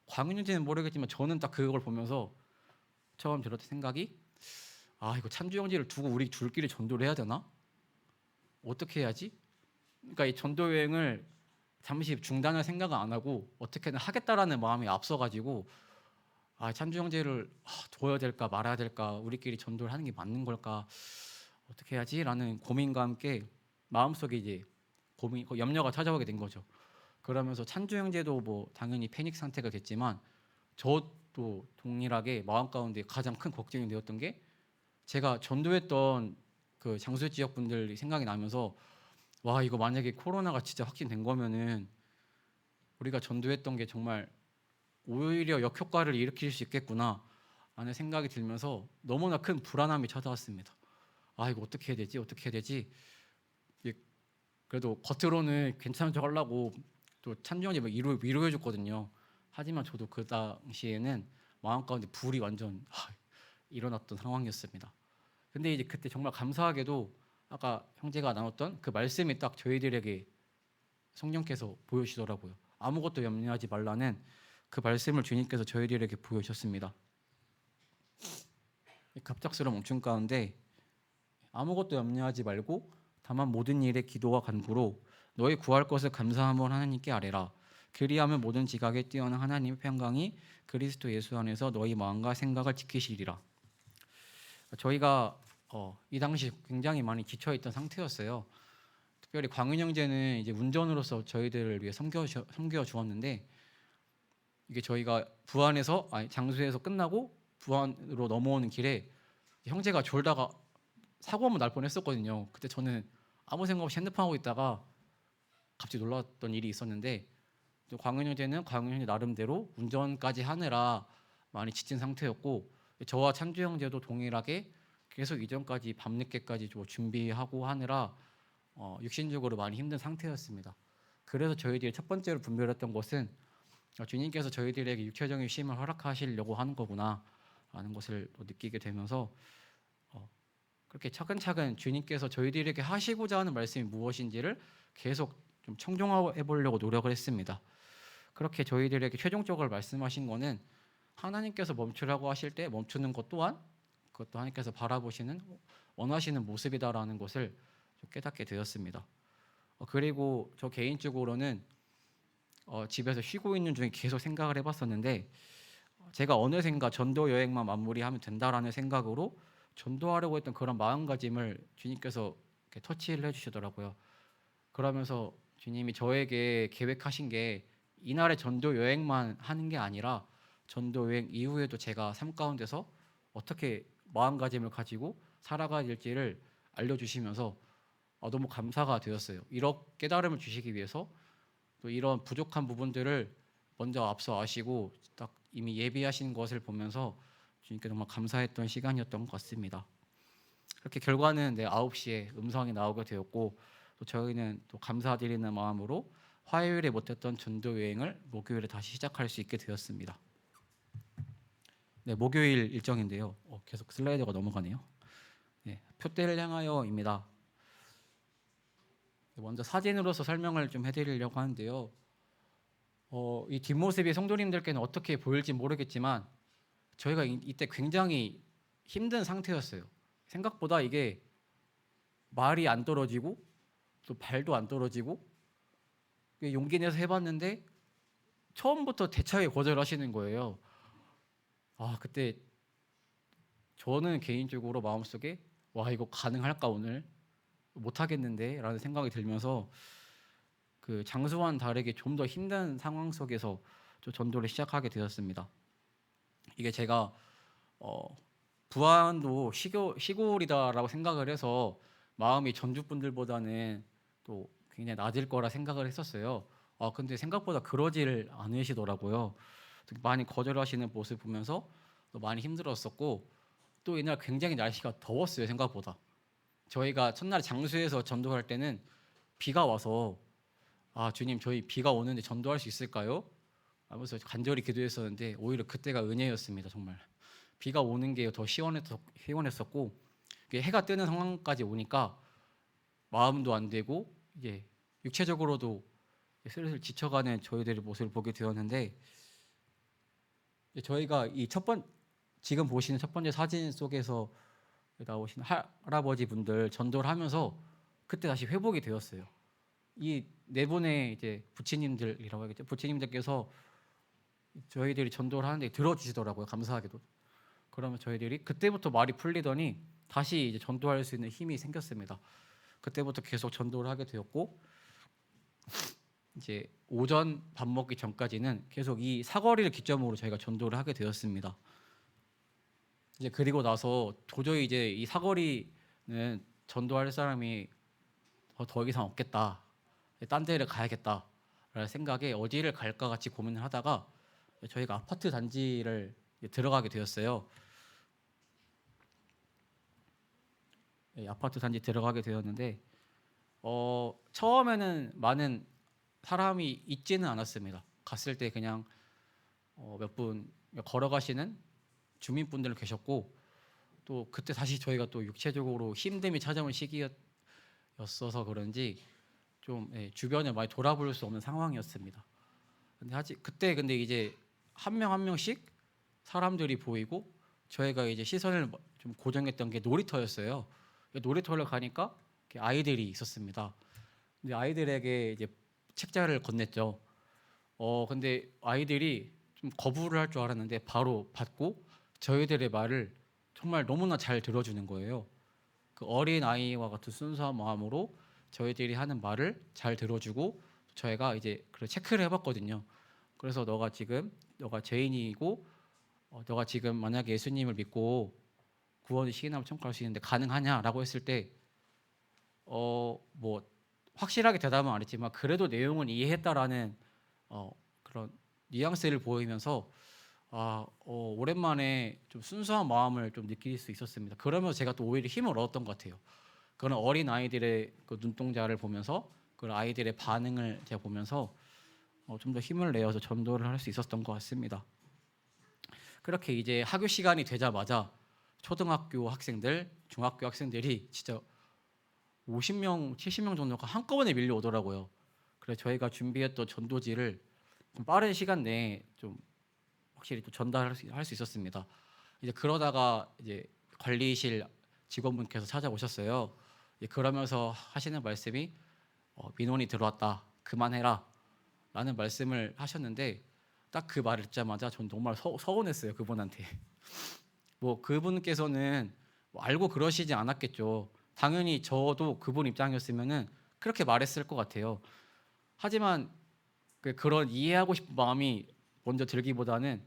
광윤인지는 모르겠지만 저는 딱 그걸 보면서 처음 들었던 생각이 이거 찬주 형제를 두고 우리 둘끼리 전도를 해야 되나? 어떻게 해야지? 그러니까 이 전도 여행을 잠시 중단할 생각은 안 하고 어떻게든 하겠다라는 마음이 앞서가지고 찬주 형제를 둬야 될까 말아야 될까 우리끼리 전도를 하는 게 맞는 걸까 어떻게 해야지라는 고민과 함께 마음속에 이제 염려가 찾아오게 된 거죠. 그러면서 찬주 형제도 뭐 당연히 패닉 상태가 됐지만 저도 동일하게 마음 가운데 가장 큰 걱정이 되었던 게 제가 전도했던 그 장수 지역 분들이 생각이 나면서 와 이거 만약에 코로나가 진짜 확진된 거면은 우리가 전도했던 게 정말 오히려 역효과를 일으킬 수 있겠구나 라는 생각이 들면서 너무나 큰 불안함이 찾아왔습니다. 이거 어떻게 해야 되지? 그래도 겉으로는 괜찮은 척 하려고 또 찬주 형제 막 위로해 줬거든요. 하지만 저도 그 당시에는 마음 가운데 불이 완전 일어났던 상황이었습니다. 근데 이제 그때 정말 감사하게도 아까 형제가 나눴던 그 말씀이 딱 저희들에게 성령께서 보여주시더라고요. 아무것도 염려하지 말라는 그 말씀을 주님께서 저희들에게 보여주셨습니다. 갑작스러운 멈춤 가운데 아무것도 염려하지 말고 다만 모든 일에 기도와 간구로 너희 구할 것을 감사함을 하나님께 아뢰라. 그리하면 모든 지각에 뛰어난 하나님의 평강이 그리스도 예수 안에서 너희 마음과 생각을 지키시리라. 저희가 이 당시 굉장히 많이 지쳐있던 상태였어요. 특별히 광윤 형제는 이제 운전으로서 저희들을 위해 섬겨 주었는데 이게 저희가 부안에서 장수에서 끝나고 부안으로 넘어오는 길에 형제가 졸다가 사고 한번 날 뻔했었거든요. 그때 저는 아무 생각 없이 핸드폰 하고 있다가 갑자기 놀랐던 일이 있었는데 광윤 형제는 광윤 형제 나름대로 운전까지 하느라 많이 지친 상태였고 저와 찬주 형제도 동일하게 계속 이전까지 밤늦게까지 준비하고 하느라 육신적으로 많이 힘든 상태였습니다. 그래서 저희들이 첫 번째로 분별했던 것은 주님께서 저희들에게 육체적인 쉼을 허락하시려고 하는 거구나 라는 것을 느끼게 되면서 그렇게 차근차근 주님께서 저희들에게 하시고자 하는 말씀이 무엇인지를 계속 좀 청종해 보려고 노력을 했습니다. 그렇게 저희들에게 최종적으로 말씀하신 거는 하나님께서 멈추라고 하실 때 멈추는 것 또한 그것도 하나님께서 바라보시는 원하시는 모습이다라는 것을 깨닫게 되었습니다. 그리고 저 개인적으로는 집에서 쉬고 있는 중에 계속 생각을 해봤었는데 제가 어느샌가 전도 여행만 마무리하면 된다라는 생각으로 전도하려고 했던 그런 마음가짐을 주님께서 이렇게 터치를 해주시더라고요. 그러면서 주님이 저에게 계획하신 게 이날의 전도 여행만 하는 게 아니라 전도 여행 이후에도 제가 삶 가운데서 어떻게 마음가짐을 가지고 살아가야 될지를 알려주시면서 너무 감사가 되었어요. 이런 깨달음을 주시기 위해서 또 이런 부족한 부분들을 먼저 앞서 아시고 딱 이미 예비하신 것을 보면서 주님께 정말 감사했던 시간이었던 것 같습니다. 그렇게 결과는 9시에 음성이 나오게 되었고 또 저희는 또 감사드리는 마음으로 화요일에 못했던 전도 여행을 목요일에 다시 시작할 수 있게 되었습니다. 네, 목요일 일정인데요. 계속 슬라이드가 넘어가네요. 네, 표대를 향하여입니다. 먼저 사진으로서 설명을 좀 해드리려고 하는데요. 이 뒷모습이 성도님들께는 어떻게 보일지 모르겠지만 저희가 이때 굉장히 힘든 상태였어요. 생각보다 이게 말이 안 떨어지고 또 발도 안 떨어지고 용기 내서 해봤는데 처음부터 대차게 거절하시는 거예요. 그때 저는 개인적으로 마음속에 와 이거 가능할까 오늘 못하겠는데 라는 생각이 들면서 그 장수와는 다르게 좀 더 힘든 상황 속에서 전도를 시작하게 되었습니다. 이게 제가 부안도 시골이다라고 생각을 해서 마음이 전주 분들보다는 또 굉장히 낮을 거라 생각을 했었어요. 근데 생각보다 그러질 않으시더라고요. 많이 거절하시는 모습 보면서 또 많이 힘들었었고, 또 이날 굉장히 날씨가 더웠어요, 생각보다. 저희가 첫날 장수에서 전도할 때는 비가 와서 주님, 저희 비가 오는데 전도할 수 있을까요? 하면서 간절히 기도했었는데 오히려 그때가 은혜였습니다. 정말 비가 오는 게 더 시원했었고, 이게 해가 뜨는 상황까지 오니까 마음도 안 되고 이게 육체적으로도 슬슬 지쳐가는 저희들의 모습을 보게 되었는데, 저희가 지금 보시는 첫 번째 사진 속에서 나오신 할아버지 분들 전도를 하면서 그때 다시 회복이 되었어요. 이 네 분의 이제 부치님들이라고 하겠죠. 부치님들께서 저희들이 전도를 하는데 들어주시더라고요. 감사하게도. 그러면 저희들이 그때부터 말이 풀리더니 다시 이제 전도할 수 있는 힘이 생겼습니다. 그때부터 계속 전도를 하게 되었고, 이제 오전 밥 먹기 전까지는 계속 이 사거리를 기점으로 저희가 전도를 하게 되었습니다. 이제 그리고 나서 도저히 이제 이 사거리는 전도할 사람이 더 이상 없겠다, 딴 데를 가야겠다라는 생각에 어디를 갈까 같이 고민을 하다가 저희가 아파트 단지를 들어가게 되었어요. 아파트 단지 들어가게 되었는데 처음에는 많은 사람이 있지는 않았습니다. 갔을 때 그냥 몇 분 걸어가시는 주민분들 계셨고, 또 그때 다시 저희가 또 육체적으로 힘듦이 찾아온 시기였어서 그런지 좀 주변을 많이 돌아볼 수 없는 상황이었습니다. 근데 이제 한 명 한 명씩 사람들이 보이고 저희가 이제 시선을 좀 고정했던 게 놀이터였어요. 놀이터를 가니까 아이들이 있었습니다. 근데 아이들에게 이제 책자를 건넸죠. 근데 아이들이 좀 거부를 할 줄 알았는데 바로 받고 저희들의 말을 정말 너무나 잘 들어주는 거예요. 그 어린 아이와 같은 순수한 마음으로 저희들이 하는 말을 잘 들어주고, 저희가 이제 그 체크를 해봤거든요. 그래서 너가 죄인이고 너가 지금 만약에 예수님을 믿고 구원의 시기남을 청구할 수 있는데 가능하냐라고 했을 때 뭐 확실하게 대답은 안 했지만 그래도 내용은 이해했다라는 그런 뉘앙스를 보이면서 오랜만에 좀 순수한 마음을 좀 느낄 수 있었습니다. 그러면서 제가 또 오히려 힘을 얻었던 것 같아요. 그런 어린 아이들의 그 눈동자를 보면서, 그런 아이들의 반응을 제가 보면서 좀 더 힘을 내어서 전도를 할 수 있었던 것 같습니다. 그렇게 이제 학교 시간이 되자마자 초등학교 학생들, 중학교 학생들이 진짜 50명, 70명 정도가 한꺼번에 밀려오더라고요. 그래서 저희가 준비했던 전도지를 좀 빠른 시간 내에 좀 확실히 또 전달할 수 있었습니다. 이제 그러다가 이제 관리실 직원분께서 찾아오셨어요. 그러면서 하시는 말씀이 민원이 들어왔다, 그만해라 라는 말씀을 하셨는데, 딱 그 말을 듣자마자 전 정말 서운했어요, 그분한테. 뭐 그분께서는 뭐 알고 그러시지 않았겠죠. 당연히 저도 그분 입장이었으면은 그렇게 말했을 것 같아요. 하지만 그런 이해하고 싶은 마음이 먼저 들기보다는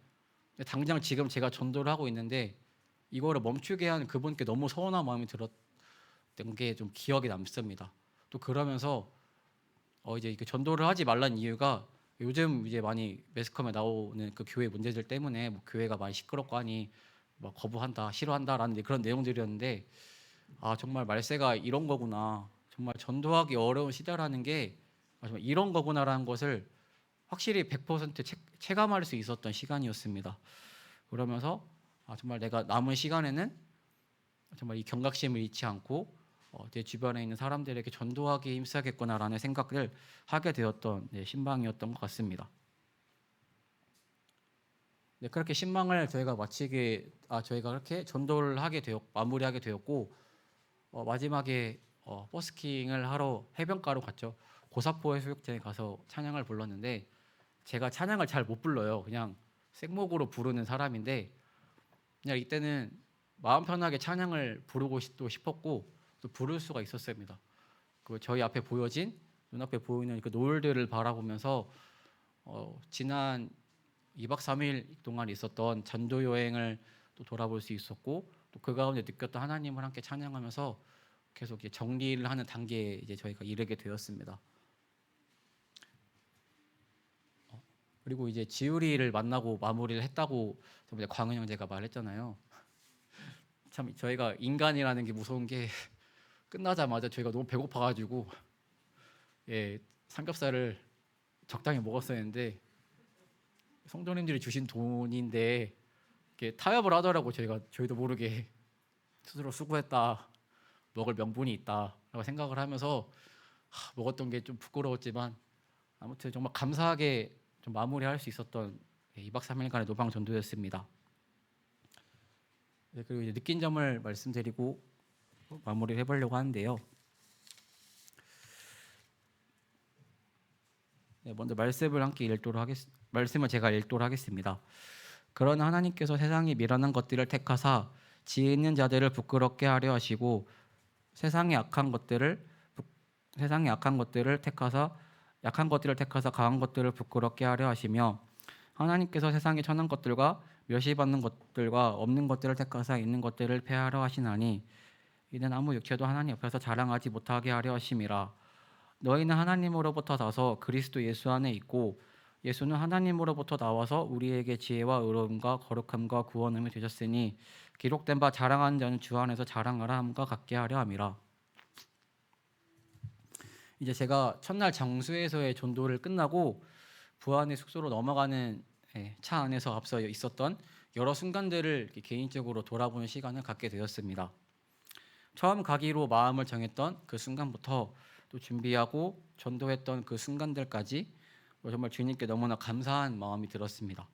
당장 지금 제가 전도를 하고 있는데 이거를 멈추게 한 그분께 너무 서운한 마음이 들었던 게 좀 기억에 남습니다. 또 그러면서 이제 전도를 하지 말란 이유가, 요즘 이제 많이 매스컴에 나오는 그 교회 문제들 때문에 뭐 교회가 많이 시끄럽고 하니 뭐 거부한다, 싫어한다라는 그런 내용들이었는데, 정말 말세가 이런 거구나, 정말 전도하기 어려운 시대라는 게 정말 이런 거구나라는 것을 확실히 100% 체감할 수 있었던 시간이었습니다. 그러면서 정말 내가 남은 시간에는 정말 이 경각심을 잃지 않고 내 주변에 있는 사람들에게 전도하기에 힘써야겠구나라는 생각을 하게 되었던 신방이었던 것 같습니다. 그렇게 신방을 저희가 저희가 그렇게 전도를 마무리하게 되었고, 마지막에 버스킹을 하러 해변가로 갔죠. 고사포 해수욕장에 가서 찬양을 불렀는데, 제가 찬양을 잘 못 불러요. 그냥 생목으로 부르는 사람인데, 그냥 이때는 마음 편하게 찬양을 부르고 싶었고 또 부를 수가 있었습니다. 저희 앞에 눈앞에 보이는 그 노을들을 바라보면서 지난 2박 3일 동안 있었던 전도 여행을 또 돌아볼 수 있었고 또 그 가운데 느꼈던 하나님을 함께 찬양하면서 계속 이제 정리를 하는 단계에 이제 저희가 이르게 되었습니다. 그리고 이제 지우리를 만나고 마무리를 했다고 저번에 광은 형제가 말했잖아요. 참 저희가 인간이라는 게 무서운 게 끝나자마자 저희가 너무 배고파가지고 삼겹살을 적당히 먹었어야 했는데 성도님들이 주신 돈인데 이렇게 타협을 하더라고. 저희도 모르게 스스로 수고했다, 먹을 명분이 있다라고 생각을 하면서 먹었던 게 좀 부끄러웠지만 아무튼 정말 감사하게 좀 마무리할 수 있었던 2박 3일간의 노방 전도였습니다. 그리고 이제 느낀 점을 말씀드리고 마무리를 해보려고 하는데요. 먼저 말씀을 제가 읽도록 하겠습니다. 그러나 하나님께서 세상이 미련한 것들을 택하사 지혜 있는 자들을 부끄럽게 하려 하시고 세상의 약한 것들을 택하사 약한 것들을 택하사 강한 것들을 부끄럽게 하려 하시며 하나님께서 세상의 천한 것들과 멸시받는 것들과 없는 것들을 택하사 있는 것들을 폐하려 하시나니 이는 아무 육체도 하나님 앞에서 자랑하지 못하게 하려 하심이라. 너희는 하나님으로부터 나서 그리스도 예수 안에 있고 예수는 하나님으로부터 나와서 우리에게 지혜와 의로움과 거룩함과 구원함이 되셨으니 기록된 바 자랑하는 자는 주 안에서 자랑하라 함과 같게 하려 함이라. 이제 제가 첫날 정수에서의 전도를 끝나고 부안의 숙소로 넘어가는 차 안에서 앞서 있었던 여러 순간들을 개인적으로 돌아보는 시간을 갖게 되었습니다. 처음 가기로 마음을 정했던 그 순간부터 또 준비하고 전도했던 그 순간들까지 정말 주님께 너무나 감사한 마음이 들었습니다.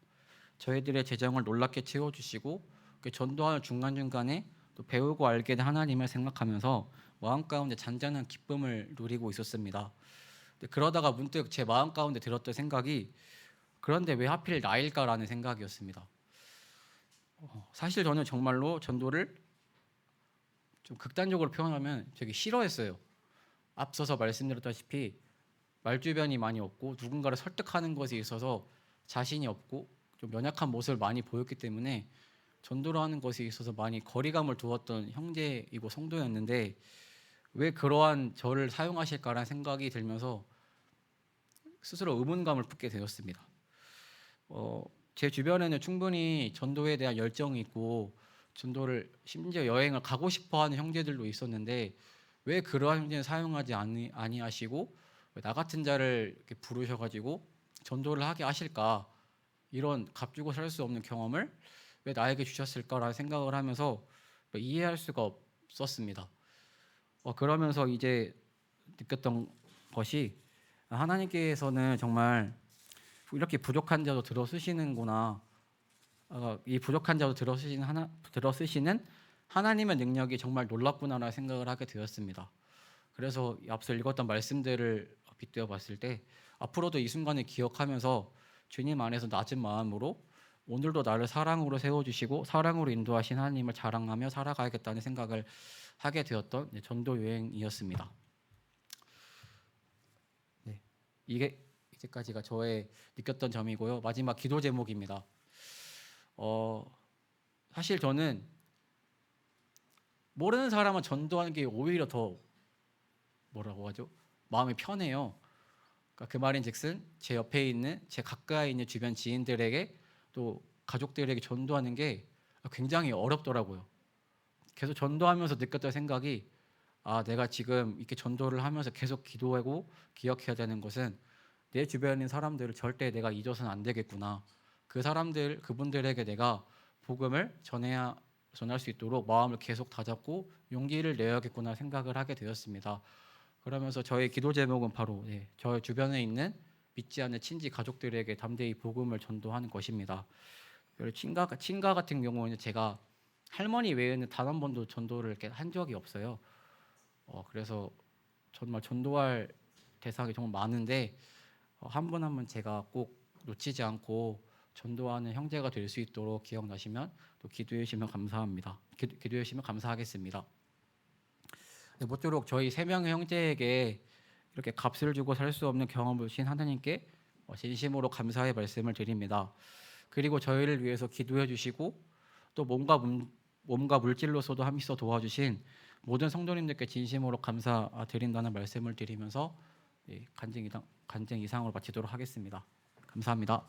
저희들의 재정을 놀랍게 채워주시고 전도하는 중간중간에 또 배우고 알게 된 하나님을 생각하면서 마음 가운데 잔잔한 기쁨을 누리고 있었습니다. 그러다가 문득 제 마음 가운데 들었던 생각이 그런데 왜 하필 나일까라는 생각이었습니다. 사실 저는 정말로 전도를 좀 극단적으로 표현하면 되게 싫어했어요. 앞서서 말씀드렸다시피 말주변이 많이 없고 누군가를 설득하는 것에 있어서 자신이 없고 좀 연약한 모습을 많이 보였기 때문에 전도를 하는 것에 있어서 많이 거리감을 두었던 형제이고 성도였는데 왜 그러한 저를 사용하실까라는 생각이 들면서 스스로 의문감을 품게 되었습니다. 제 주변에는 충분히 전도에 대한 열정이 있고 전도를 심지어 여행을 가고 싶어하는 형제들도 있었는데 왜 그러한 형제는 사용하지 아니하시고 나 같은 자를 이렇게 부르셔가지고 전도를 하게 하실까, 이런 값주고 살 수 없는 경험을 왜 나에게 주셨을까라는 생각을 하면서 이해할 수가 없었습니다. 그러면서 이제 느꼈던 것이 하나님께서는 정말 이렇게 부족한 자도 들어쓰시는구나. 이 부족한 자도 들어쓰시는 하나님의 능력이 정말 놀랍구나라는 생각을 하게 되었습니다. 그래서 앞서 읽었던 말씀들을 빗대어 봤을 때 앞으로도 이 순간을 기억하면서 주님 안에서 낮은 마음으로 오늘도 나를 사랑으로 세워주시고 사랑으로 인도하신 하나님을 자랑하며 살아가야겠다는 생각을 하게 되었던 전도 여행이었습니다. 이게 이제까지가 저의 느꼈던 점이고요. 마지막 기도 제목입니다. 사실 저는 모르는 사람은 전도하는 게 오히려 더 뭐라고 하죠? 마음이 편해요. 그러니까 그 말인즉슨 제 옆에 있는 제 가까이 있는 주변 지인들에게 또 가족들에게 전도하는 게 굉장히 어렵더라고요. 계속 전도하면서 느꼈던 생각이 내가 지금 이렇게 전도를 하면서 계속 기도하고 기억해야 되는 것은 내 주변에 있는 사람들을 절대 내가 잊어서는 안 되겠구나. 그분들에게 내가 복음을 전할 수 있도록 마음을 계속 다잡고 용기를 내야겠구나 생각을 하게 되었습니다. 그러면서 저의 기도 제목은 바로 저의 주변에 있는 믿지 않는 친지 가족들에게 담대히 복음을 전도하는 것입니다. 그리고 친가 같은 경우는 제가 할머니 외에는 단 한 번도 전도를 이렇게 한 적이 없어요. 그래서 정말 전도할 대상이 정말 많은데 한 분 한 분 제가 꼭 놓치지 않고 전도하는 형제가 될 수 있도록 기억나시면 또 기도해 주시면 감사합니다. 기도해 주시면 감사하겠습니다. 모쪼록 저희 세 명의 형제에게 이렇게 값을 주고 살 수 없는 경험을 주신 하나님께 진심으로 감사의 말씀을 드립니다. 그리고 저희를 위해서 기도해 주시고 또 몸과 물질로서도 함께 도와주신 모든 성도님들께 진심으로 감사드린다는 말씀을 드리면서 간증 이상으로 마치도록 하겠습니다. 감사합니다.